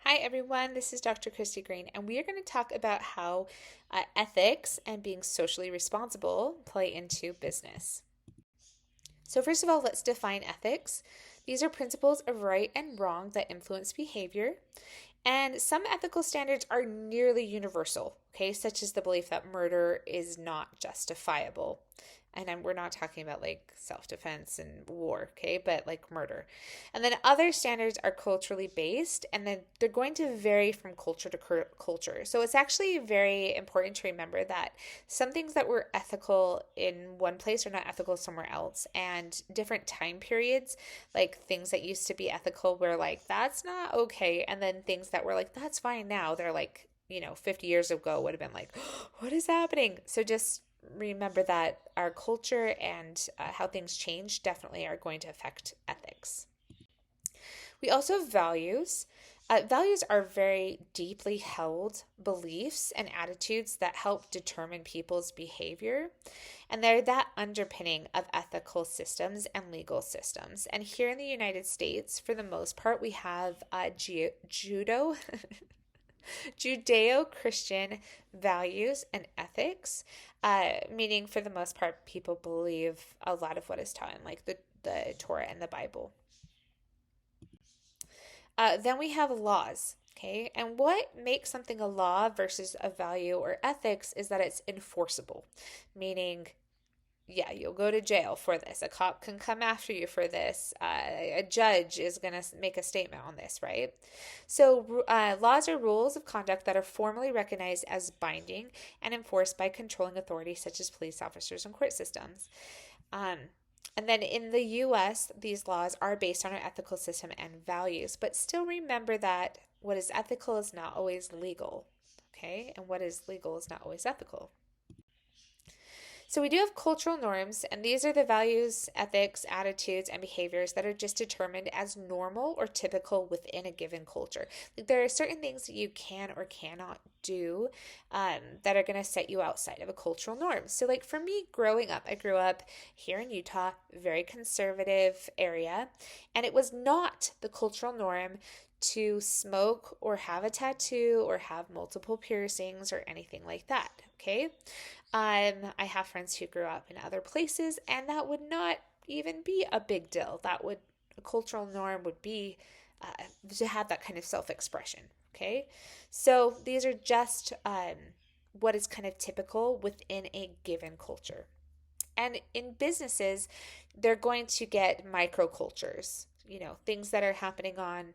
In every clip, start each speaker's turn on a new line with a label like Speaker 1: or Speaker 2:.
Speaker 1: Hi, everyone. This is Dr. Christy Green, and we are going to talk about how ethics and being socially responsible play into business. So, first of all, let's define ethics. These are principles of right and wrong that influence behavior. And some ethical standards are nearly universal, okay, such as the belief that murder is not justifiable. And we're not talking about like self defense and war, okay, but like murder. And then other standards are culturally based, and then they're going to vary from culture to culture. So it's actually very important to remember that some things that were ethical in one place are not ethical somewhere else. And different time periods, like things that used to be ethical, were like, that's not okay. And then things that were like, that's fine now, they're like, 50 years ago would have been like, what is happening? So just remember that our culture and how things change definitely are going to affect ethics. We also have values. Values are very deeply held beliefs and attitudes that help determine people's behavior. And they're that underpinning of ethical systems and legal systems. And here in the United States, for the most part, we have Judeo Christian values and ethics, meaning for the most part, people believe a lot of what is taught in like the Torah and the Bible. Then we have laws. Okay, and what makes something a law versus a value or ethics is that it's enforceable, meaning yeah, you'll go to jail for this. A cop can come after you for this. A judge is going to make a statement on this, right? So, laws are rules of conduct that are formally recognized as binding and enforced by controlling authorities such as police officers and court systems. Um, and then in the US, these laws are based on our ethical system and values, but still remember that what is ethical is not always legal, okay? And what is legal is not always ethical. So we do have cultural norms, and these are the values, ethics, attitudes, and behaviors that are just determined as normal or typical within a given culture. Like there are certain things that you can or cannot do that are going to set you outside of a cultural norm. So like for me growing up, I grew up here in Utah, very conservative area, and it was not the cultural norm to smoke or have a tattoo or have multiple piercings or anything like that. Okay. I have friends who grew up in other places, and that would not even be a big deal. That would a cultural norm would be to have that kind of self-expression. Okay, so these are just what is kind of typical within a given culture. And in businesses, they're going to get microcultures, things that are happening on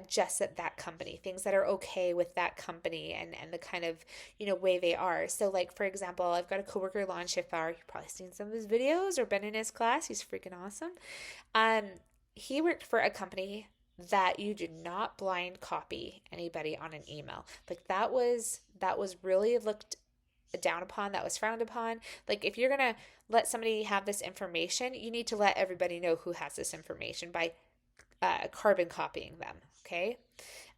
Speaker 1: just at that company, things that are okay with that company and the kind of, way they are. So like, for example, I've got a coworker, Lon Schiffauer. You've probably seen some of his videos or been in his class. He's freaking awesome. Um, he worked for a company that you do not blind copy anybody on an email. Like that was really looked down upon, that was frowned upon. Like if you're gonna let somebody have this information, you need to let everybody know who has this information by carbon copying them. Okay.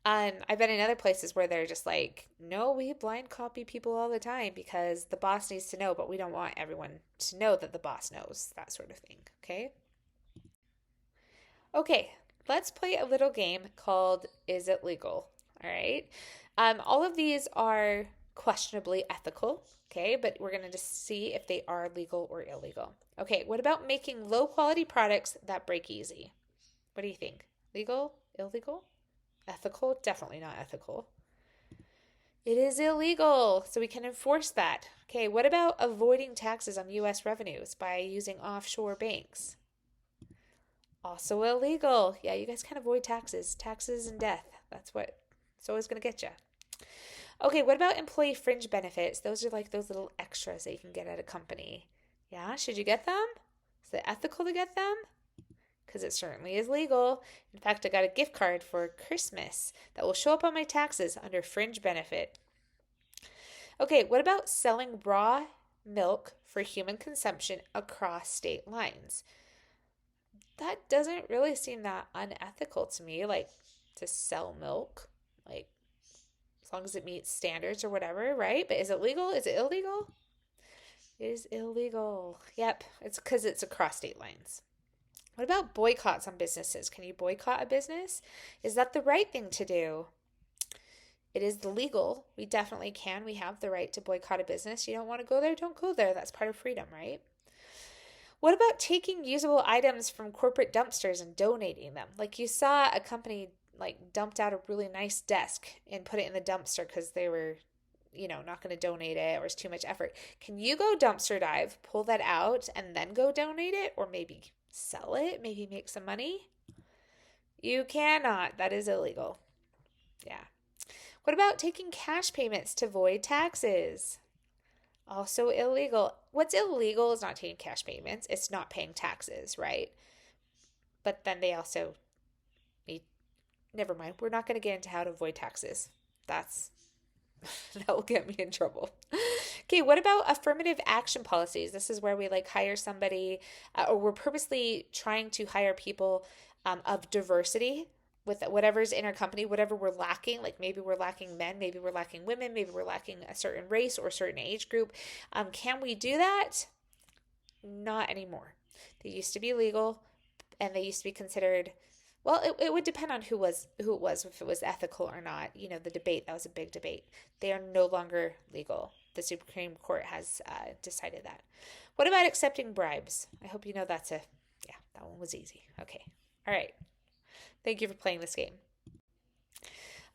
Speaker 1: I've been in other places where they're just like, no, we blind copy people all the time because the boss needs to know, but we don't want everyone to know that the boss knows, that sort of thing. Okay. Okay. Let's play a little game called Is It Legal? All right. All of these are questionably ethical. Okay. But we're going to just see if they are legal or illegal. Okay. What about making low quality products that break easy? What do you think? Legal? Illegal? Ethical? Definitely not ethical. It is illegal, so we can enforce that. Okay, what about avoiding taxes on US revenues by using offshore banks? Also illegal. Yeah, you guys can avoid taxes. Taxes and death. That's what it's always going to get you. Okay, what about employee fringe benefits? Those are like those little extras that you can get at a company. Yeah, should you get them? Is it ethical to get them? Because it certainly is legal. In fact, I got a gift card for Christmas that will show up on my taxes under fringe benefit. Okay, what about selling raw milk for human consumption across state lines? That doesn't really seem that unethical to me, like to sell milk, like as long as it meets standards or whatever, right? But is it legal? Is it illegal? It is illegal. Yep, it's because it's across state lines. What about boycotts on businesses? Can you boycott a business? Is that the right thing to do? It is legal. We definitely can. We have the right to boycott a business. You don't want to go there? Don't go there. That's part of freedom, right? What about taking usable items from corporate dumpsters and donating them? Like you saw a company like dumped out a really nice desk and put it in the dumpster because they were, not going to donate it or it's too much effort. Can you go dumpster dive, pull that out, and then go donate it? Or maybe sell it, maybe make some money? You cannot. That is illegal. Yeah. What about taking cash payments to void taxes? Also illegal. What's illegal is not taking cash payments. It's not paying taxes, right? But then they also need, never mind. We're not going to get into how to avoid taxes. That's that will get me in trouble. Okay, what about affirmative action policies? This is where we like hire somebody, or we're purposely trying to hire people of diversity with whatever's in our company, whatever we're lacking. Like maybe we're lacking men, maybe we're lacking women, maybe we're lacking a certain race or a certain age group. Can we do that? Not anymore. They used to be legal, and they used to be considered. Well, it would depend on who it was, if it was ethical or not. The debate, that was a big debate. They are no longer legal. The Supreme Court has decided that. What about accepting bribes? I hope you know that one was easy. Okay. All right. Thank you for playing this game.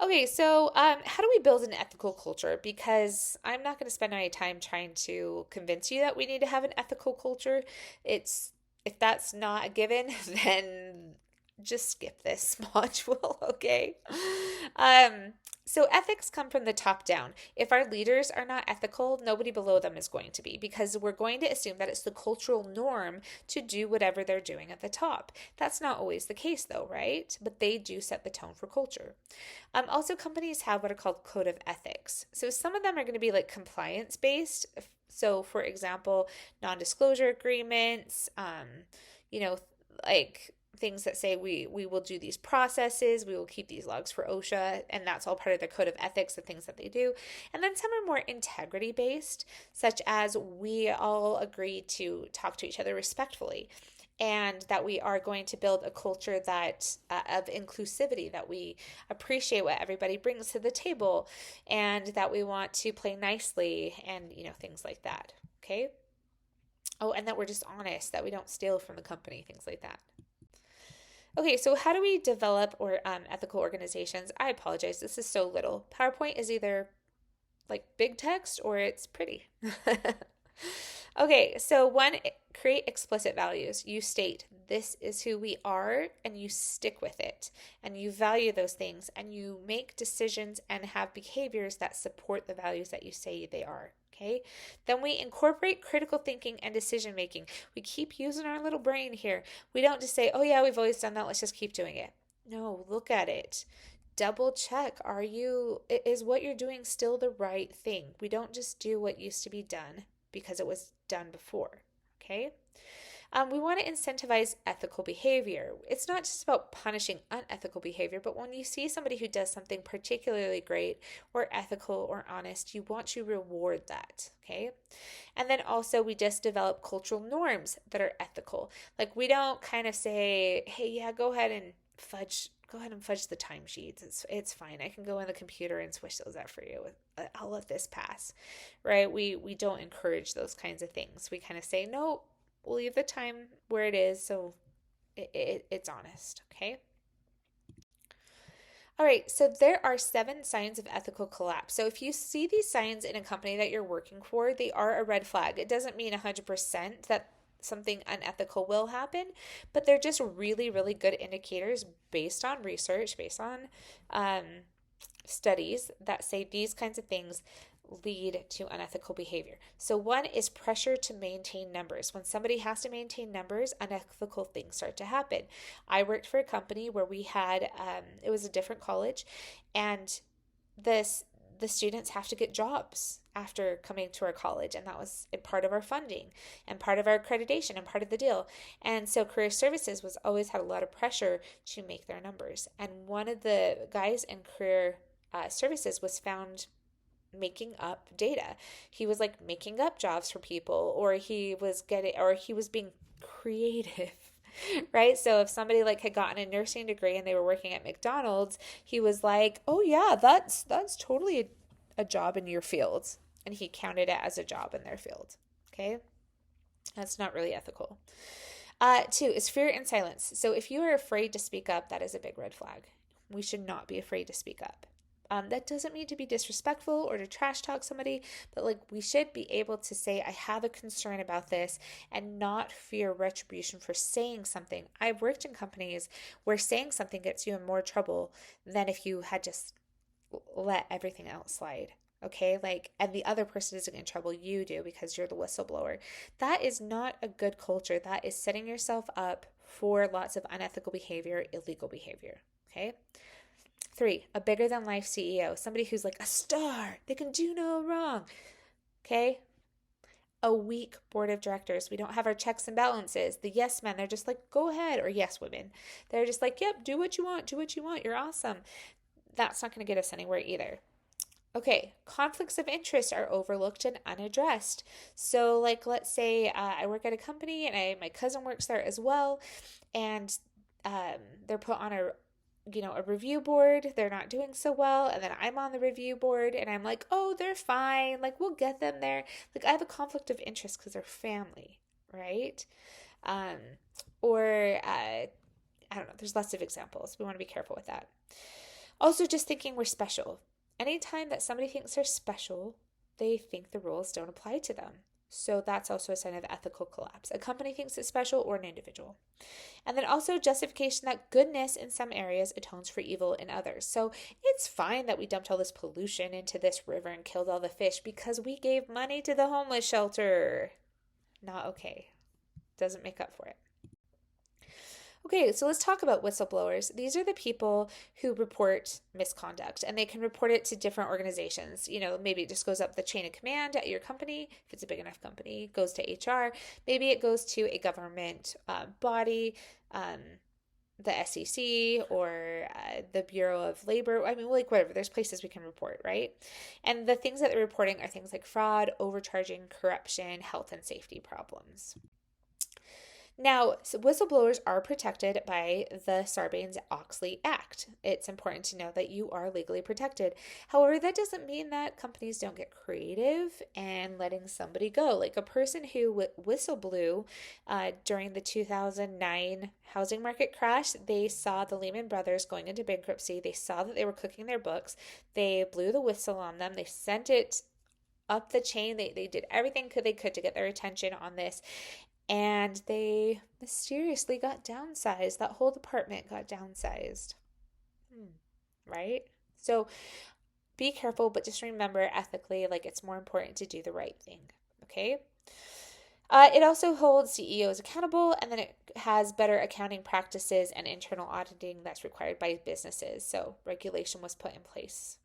Speaker 1: Okay, so how do we build an ethical culture? Because I'm not going to spend any time trying to convince you that we need to have an ethical culture. If that's not a given, then just skip this module, okay? So ethics come from the top down. If our leaders are not ethical, nobody below them is going to be, because we're going to assume that it's the cultural norm to do whatever they're doing at the top. That's not always the case though, right? But they do set the tone for culture. Also, companies have what are called code of ethics. So some of them are going to be like compliance based. So for example, non-disclosure agreements, like things that say we will do these processes, we will keep these logs for OSHA, and that's all part of the code of ethics, the things that they do. And then some are more integrity based, such as we all agree to talk to each other respectfully, and that we are going to build a culture that of inclusivity, that we appreciate what everybody brings to the table, and that we want to play nicely, and things like that. Okay. Oh, and that we're just honest, that we don't steal from the company, things like that. Okay, so how do we develop ethical organizations? I apologize, this is so little. PowerPoint is either like big text or it's pretty. Okay, so one, create explicit values. You state, this is who we are, and you stick with it, and you value those things, and you make decisions and have behaviors that support the values that you say they are. Okay, then we incorporate critical thinking and decision making. We keep using our little brain here. We don't just say, oh yeah, we've always done that, let's just keep doing it. No, look at it. Double check. Is what you're doing still the right thing? We don't just do what used to be done because it was done before. Okay. We want to incentivize ethical behavior. It's not just about punishing unethical behavior, but when you see somebody who does something particularly great or ethical or honest, you want to reward that, okay? And then also we just develop cultural norms that are ethical. Like we don't kind of say, hey, yeah, go ahead and fudge the timesheets. It's fine. I can go on the computer and switch those out for you. I'll let this pass, right? We don't encourage those kinds of things. We kind of say, no, we'll leave the time where it is so it's honest, okay? All right, so there are 7 signs of ethical collapse. So if you see these signs in a company that you're working for, they are a red flag. It doesn't mean 100% that something unethical will happen, but they're just really, really good indicators based on research, based on studies that say these kinds of things lead to unethical behavior. So one is pressure to maintain numbers. When somebody has to maintain numbers, unethical things start to happen. I worked for a company where we had, it was a different college, and the students have to get jobs after coming to our college, and that was part of our funding and part of our accreditation and part of the deal. And so career services was always had a lot of pressure to make their numbers. And one of the guys in career services was found making up data. He was making up jobs for people, or he was being creative right? So if somebody like had gotten a nursing degree and they were working at McDonald's, he was like, "Oh yeah, that's totally a job in your field." And he counted it as a job in their field. Okay? That's not really ethical. Two is fear and silence. So if you are afraid to speak up, that is a big red flag. We should not be afraid to speak up. That doesn't mean to be disrespectful or to trash talk somebody, but like we should be able to say, I have a concern about this and not fear retribution for saying something. I've worked in companies where saying something gets you in more trouble than if you had just let everything else slide. Okay, like, and the other person isn't in trouble, you do because you're the whistleblower. That is not a good culture. That is setting yourself up for lots of unethical behavior, illegal behavior. Okay. Three, a bigger than life CEO, somebody who's like a star, they can do no wrong. Okay. A weak board of directors. We don't have our checks and balances. The yes men, they're just like, go ahead, or yes women. They're just like, yep, do what you want, do what you want. You're awesome. That's not going to get us anywhere either. Okay, conflicts of interest are overlooked and unaddressed. So, like, let's say I work at a company and my cousin works there as well, and they're put on a review board. They're not doing so well, and then I'm on the review board, and I'm like, oh, they're fine. Like, we'll get them there. Like, I have a conflict of interest because they're family, right? Um, or I don't know. There's lots of examples. We want to be careful with that. Also, just thinking we're special. Anytime that somebody thinks they're special, they think the rules don't apply to them. So that's also a sign of ethical collapse. A company thinks it's special or an individual. And then also justification that goodness in some areas atones for evil in others. So it's fine that we dumped all this pollution into this river and killed all the fish because we gave money to the homeless shelter. Not okay. Doesn't make up for it. Okay, so let's talk about whistleblowers. These are the people who report misconduct, and they can report it to different organizations. Maybe it just goes up the chain of command at your company, if it's a big enough company, goes to HR. Maybe it goes to a government body, the SEC or the Bureau of Labor. I mean, like whatever. There's places we can report, right? And the things that they're reporting are things like fraud, overcharging, corruption, health and safety problems. Now, so whistleblowers are protected by the Sarbanes-Oxley Act. It's important to know that you are legally protected. However, that doesn't mean that companies don't get creative and letting somebody go. Like a person who whistleblew during the 2009 housing market crash, they saw the Lehman Brothers going into bankruptcy. They saw that they were cooking their books. They blew the whistle on them. They sent it up the chain. They did everything they could to get their attention on this. And they mysteriously got downsized. That whole department got downsized. Right? So be careful, but just remember ethically, like it's more important to do the right thing. Okay? It also holds CEOs accountable, and then it has better accounting practices and internal auditing that's required by businesses. So regulation was put in place.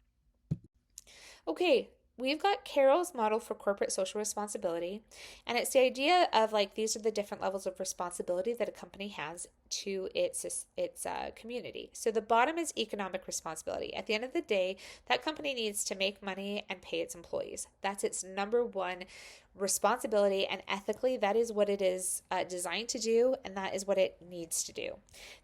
Speaker 1: Okay. We've got Carroll's model for corporate social responsibility, and it's the idea of like these are the different levels of responsibility that a company has to its community. So the bottom is economic responsibility. At the end of the day, that company needs to make money and pay its employees. That's its number one responsibility, and ethically, that is what it is designed to do, and that is what it needs to do.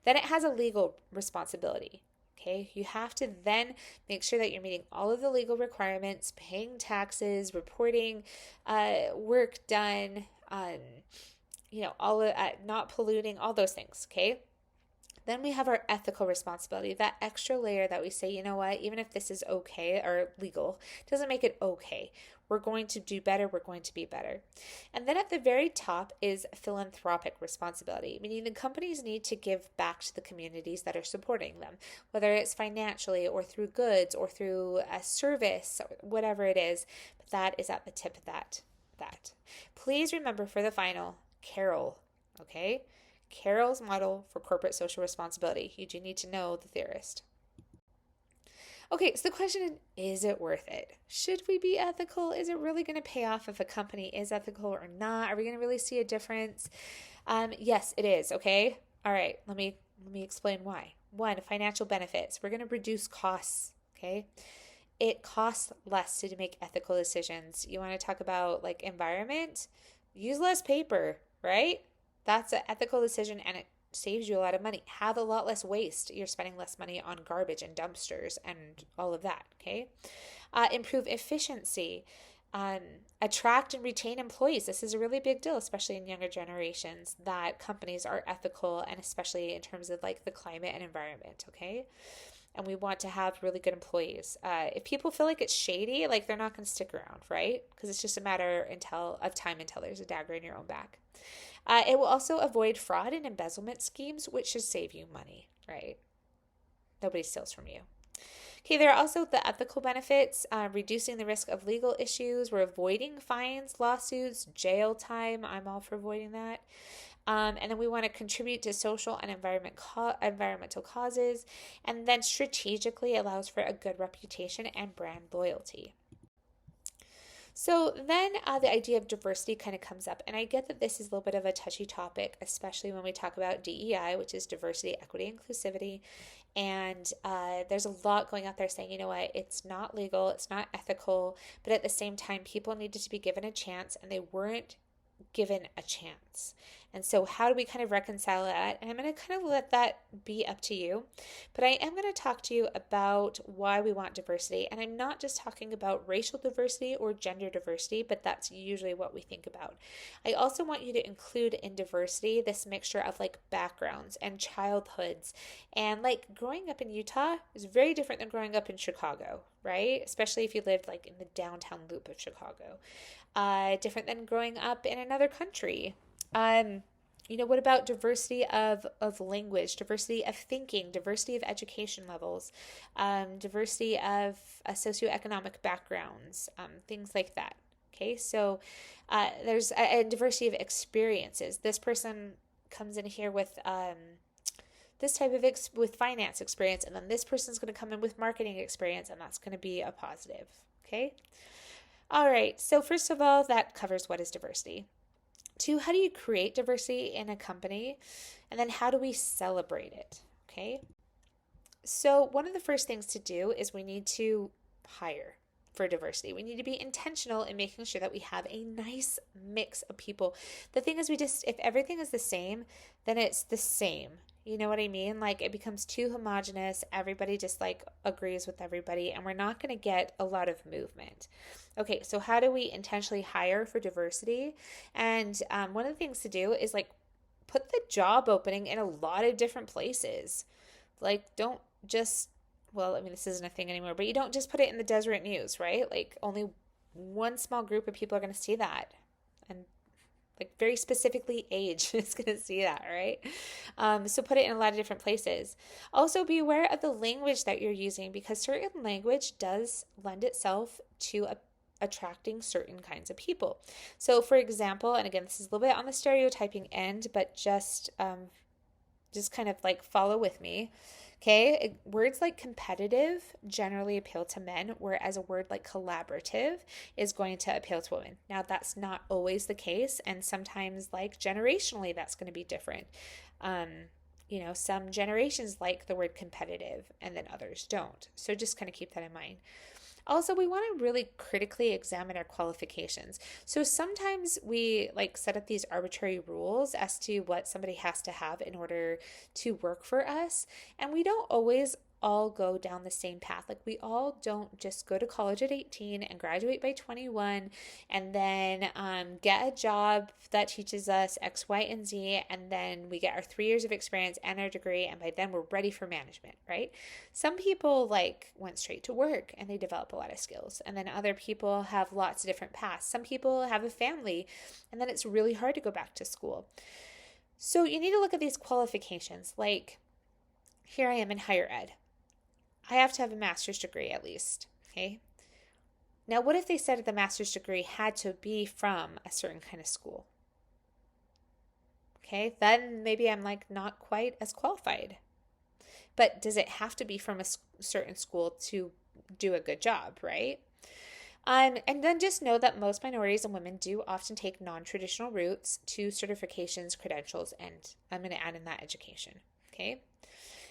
Speaker 1: Then it has a legal responsibility. Okay, you have to then make sure that you're meeting all of the legal requirements, paying taxes, reporting work done, all of, not polluting, all those things. Okay. Then we have our ethical responsibility, that extra layer that we say, you know what, even if this is okay or legal, doesn't make it okay. We're going to do better. We're going to be better. And then at the very top is philanthropic responsibility, meaning the companies need to give back to the communities that are supporting them, whether it's financially or through goods or through a service, or whatever it is. But that is at the tip of that. Please remember for the final, Carroll, okay? Carroll's model for corporate social responsibility. You do need to know the theorist. Okay, so the question is it worth it? Should we be ethical? Is it really going to pay off if a company is ethical or not? Are we going to really see a difference? Yes, it is, okay? All right, let me explain why. One, financial benefits. We're going to reduce costs, okay? It costs less to make ethical decisions. You want to talk about like environment? Use less paper, right? That's an ethical decision, and it saves you a lot of money. Have a lot less waste. You're spending less money on garbage and dumpsters and all of that. Okay. Improve efficiency. Um, Attract and retain employees. This is a really big deal, especially in younger generations, that companies are ethical, and especially in terms of like the climate and environment. Okay. And we want to have really good employees. If people feel like it's shady, like they're not going to stick around, right? Because it's just a matter of time until there's a dagger in your own back. It will also avoid fraud and embezzlement schemes, which should save you money, right? Nobody steals from you. Okay, there are also the ethical benefits, reducing the risk of legal issues. We're avoiding fines, lawsuits, jail time. I'm all for avoiding that. And then we want to contribute to social and environmental causes. And then strategically allows for a good reputation and brand loyalty. So then the idea of diversity kind of comes up. And I get that this is a little bit of a touchy topic, especially when we talk about DEI, which is diversity, equity, inclusivity. And there's a lot going out there saying, you know what, it's not legal, it's not ethical, but at the same time, people needed to be given a chance, and they weren't given a chance. And so how do we kind of reconcile that? And I'm going to kind of let that be up to you. But I am going to talk to you about why we want diversity. And I'm not just talking about racial diversity or gender diversity, but that's usually what we think about. I also want you to include in diversity this mixture of like backgrounds and childhoods. And like growing up in Utah is very different than growing up in Chicago, right? Especially if you lived like in the downtown loop of Chicago. Different than growing up in another country. What about diversity of language, diversity of thinking, diversity of education levels, diversity of socioeconomic backgrounds, things like that. Okay, so there's a diversity of experiences. This person comes in here with this type of with finance experience, and then this person's going to come in with marketing experience, and that's going to be a positive. Okay. All right. So first of all, that covers what is diversity. 2, how do you create diversity in a company? And then how do we celebrate it? Okay. So one of the first things to do is we need to hire for diversity. We need to be intentional in making sure that we have a nice mix of people. The thing is, if everything is the same, then it's the same. You know what I mean? Like it becomes too homogenous. Everybody just like agrees with everybody, and we're not going to get a lot of movement. Okay, so how do we intentionally hire for diversity? And one of the things to do is like put the job opening in a lot of different places. Like don't just, this isn't a thing anymore, but you don't just put it in the Deseret News, right? Like only one small group of people are going to see that. And like very specifically age is going to see that, right? So put it in a lot of different places. Also be aware of the language that you're using, because certain language does lend itself to attracting certain kinds of people. So for example, and again, this is a little bit on the stereotyping end, but just kind of like follow with me. Okay, words like competitive generally appeal to men, whereas a word like collaborative is going to appeal to women. Now, that's not always the case, and sometimes, like generationally, that's going to be different. Some generations like the word competitive, and then others don't. So just kind of keep that in mind. Also, we want to really critically examine our qualifications. So sometimes we like set up these arbitrary rules as to what somebody has to have in order to work for us. And we don't always all go down the same path. Like we all don't just go to college at 18 and graduate by 21 and then get a job that teaches us X, Y, and Z, and then we get our 3 years of experience and our degree, and by then we're ready for management, right? Some people like went straight to work and they develop a lot of skills, and then other people have lots of different paths. Some people have a family and then it's really hard to go back to school. So you need to look at these qualifications. Like here I am in higher ed. I have to have a master's degree at least, okay? Now, what if they said the master's degree had to be from a certain kind of school? Okay, then maybe I'm like not quite as qualified. But does it have to be from a certain school to do a good job, right? And then just know that most minorities and women do often take non-traditional routes to certifications, credentials, and I'm going to add in that education, okay?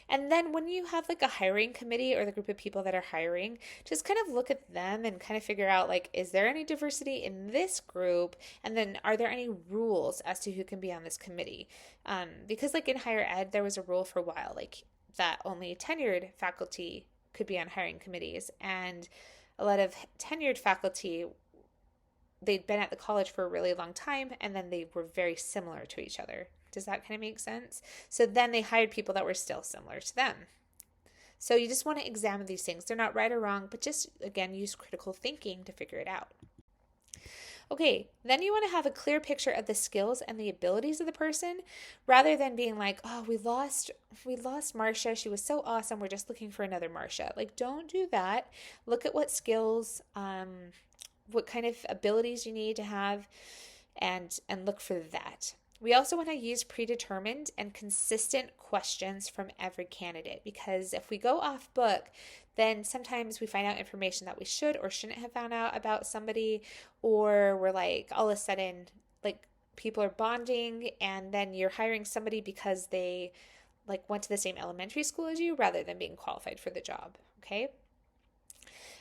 Speaker 1: And then when you have like a hiring committee or the group of people that are hiring, just kind of look at them and kind of figure out like, is there any diversity in this group? And then are there any rules as to who can be on this committee? Because like in higher ed, there was a rule for a while, like that only tenured faculty could be on hiring committees. And a lot of tenured faculty, they'd been at the college for a really long time, and then they were very similar to each other. Does that kind of make sense? So then they hired people that were still similar to them. So you just want to examine these things. They're not right or wrong, but just, again, use critical thinking to figure it out. Okay, then you want to have a clear picture of the skills and the abilities of the person rather than being like, oh, we lost Marcia. She was so awesome. We're just looking for another Marcia. Like, don't do that. Look at what skills, what kind of abilities you need to have, and look for that. We also want to use predetermined and consistent questions from every candidate, because if we go off book, then sometimes we find out information that we should or shouldn't have found out about somebody, or we're like, all of a sudden, like, people are bonding, and then you're hiring somebody because they like went to the same elementary school as you rather than being qualified for the job. Okay.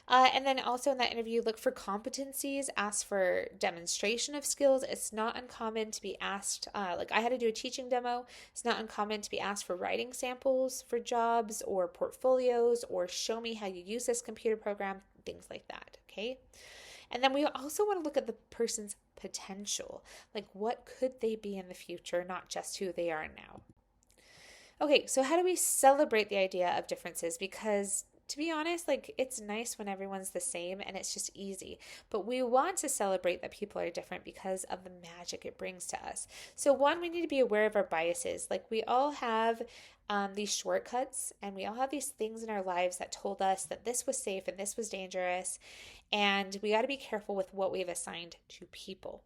Speaker 1: And then also in that interview, look for competencies, ask for demonstration of skills. It's not uncommon to be asked, like I had to do a teaching demo. It's not uncommon to be asked for writing samples for jobs or portfolios, or show me how you use this computer program, things like that, okay? And then we also want to look at the person's potential, like what could they be in the future, not just who they are now. Okay, so how do we celebrate the idea of differences? Because to be honest, like it's nice when everyone's the same and it's just easy. But we want to celebrate that people are different because of the magic it brings to us. So one, we need to be aware of our biases. Like we all have these shortcuts, and we all have these things in our lives that told us that this was safe and this was dangerous. And we got to be careful with what we've assigned to people.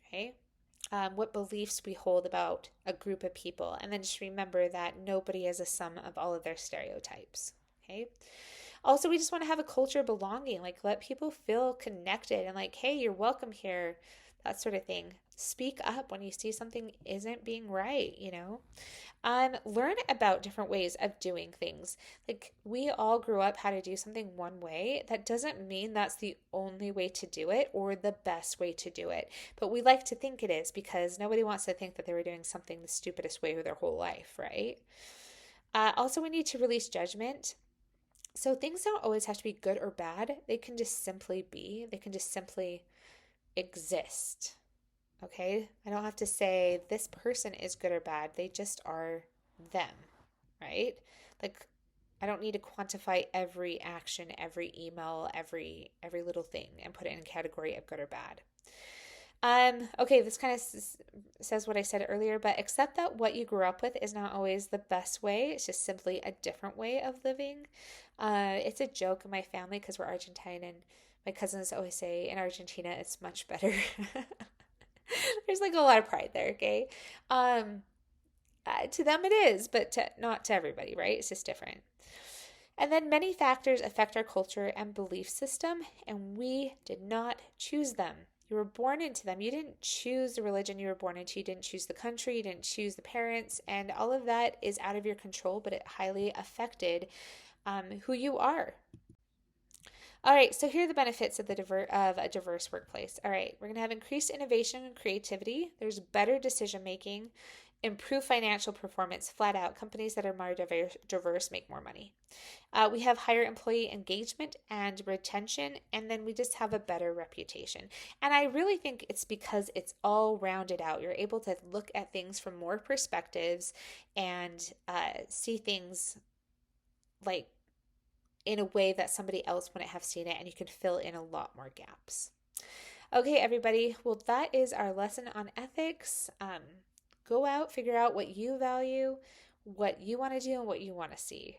Speaker 1: Okay. What beliefs we hold about a group of people. And then just remember that nobody is a sum of all of their stereotypes. Okay. Also, we just want to have a culture of belonging, like let people feel connected and like, hey, you're welcome here, that sort of thing. Speak up when you see something isn't being right, you know. Learn about different ways of doing things. Like we all grew up how to do something one way. That doesn't mean that's the only way to do it or the best way to do it. But we like to think it is because nobody wants to think that they were doing something the stupidest way of their whole life, right? Also, we need to release judgment. So things don't always have to be good or bad. They can just simply be. They can just simply exist. Okay? I don't have to say this person is good or bad. They just are them, right? Like I don't need to quantify every action, every email, every little thing and put it in a category of good or bad. Okay, this kind of says what I said earlier, but accept that what you grew up with is not always the best way. It's just simply a different way of living. It's a joke in my family because we're Argentine, and my cousins always say in Argentina it's much better. There's like a lot of pride there, okay? To them it is, but not to everybody, right? It's just different. And then many factors affect our culture and belief system, and we did not choose them. You were born into them. You didn't choose the religion you were born into. You didn't choose the country. You didn't choose the parents. And all of that is out of your control, but it highly affected who you are. All right, so here are the benefits of a diverse workplace. All right, we're going to have increased innovation and creativity. There's better decision making, improved financial performance. Flat out, companies that are more diverse make more money. We have higher employee engagement and retention, and then we just have a better reputation. And I really think it's because it's all rounded out. You're able to look at things from more perspectives and see things like in a way that somebody else wouldn't have seen it, and you can fill in a lot more gaps. Okay, everybody. Well, that is our lesson on ethics. Go out, figure out what you value, what you want to do, and what you want to see.